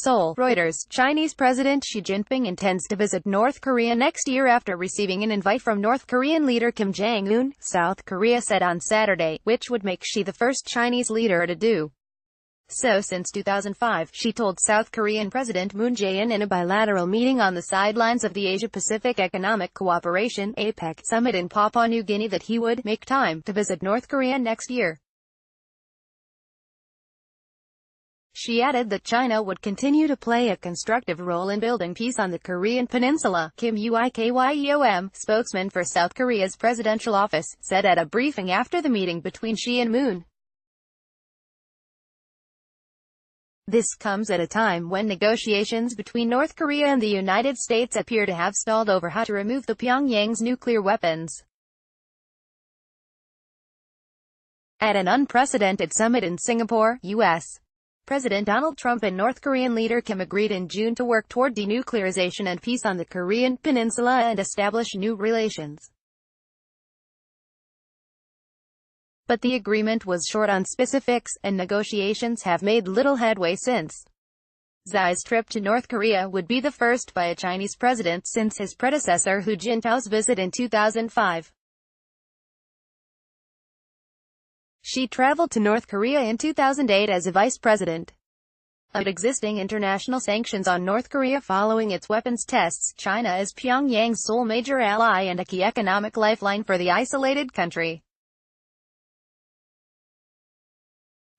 Seoul, Reuters. Chinese President Xi Jinping intends to visit North Korea next year after receiving an invite from North Korean leader Kim Jong-un, South Korea said on Saturday, which would make Xi the first Chinese leader to do so since 2005, Xi told South Korean President Moon Jae-in in a bilateral meeting on the sidelines of the Asia-Pacific Economic Cooperation (APEC) summit in Papua New Guinea that he would make time to visit North Korea next year. She added that China would continue to play a constructive role in building peace on the Korean peninsula. Kim Uikyeom, spokesman for South Korea's presidential office, said at a briefing after the meeting between Xi and Moon. This comes at a time when negotiations between North Korea and the United States appear to have stalled over how to remove the Pyongyang's nuclear weapons. At an unprecedented summit in Singapore, U.S. President Donald Trump and North Korean leader Kim agreed in June to work toward denuclearization and peace on the Korean peninsula and establish new relations. But the agreement was short on specifics, and negotiations have made little headway since. Xi's trip to North Korea would be the first by a Chinese president since his predecessor Hu Jintao's visit in 2005. Xi traveled to North Korea in 2008 as a vice president. Amid existing international sanctions on North Korea following its weapons tests, China is Pyongyang's sole major ally and a key economic lifeline for the isolated country.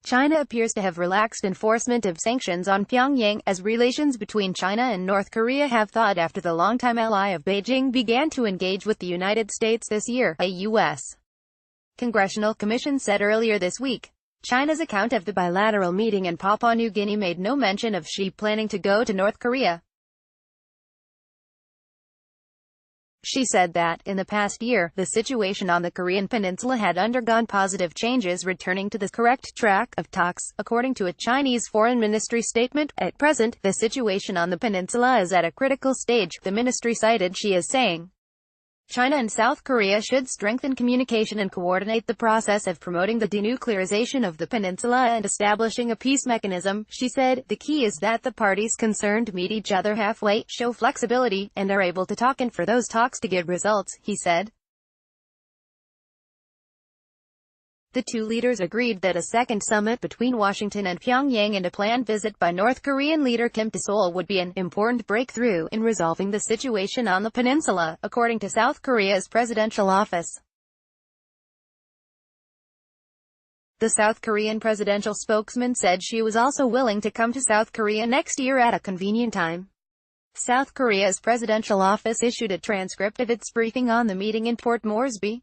China appears to have relaxed enforcement of sanctions on Pyongyang, as relations between China and North Korea have thawed after the longtime ally of Beijing began to engage with the United States this year, a U.S. Congressional Commission said earlier this week. China's account of the bilateral meeting in Papua New Guinea made no mention of Xi planning to go to North Korea. She said that, in the past year, the situation on the Korean peninsula had undergone positive changes, returning to the correct track of talks, according to a Chinese Foreign Ministry statement. At present, the situation on the peninsula is at a critical stage, the ministry cited Xi as saying. China and South Korea should strengthen communication and coordinate the process of promoting the denuclearization of the peninsula and establishing a peace mechanism, she said. The key is that the parties concerned meet each other halfway, show flexibility, and are able to talk and for those talks to give results, he said. The two leaders agreed that a second summit between Washington and Pyongyang and a planned visit by North Korean leader Kim to Seoul would be an important breakthrough in resolving the situation on the peninsula, according to South Korea's presidential office. The South Korean presidential spokesman said she was also willing to come to South Korea next year at a convenient time. South Korea's presidential office issued a transcript of its briefing on the meeting in Port Moresby.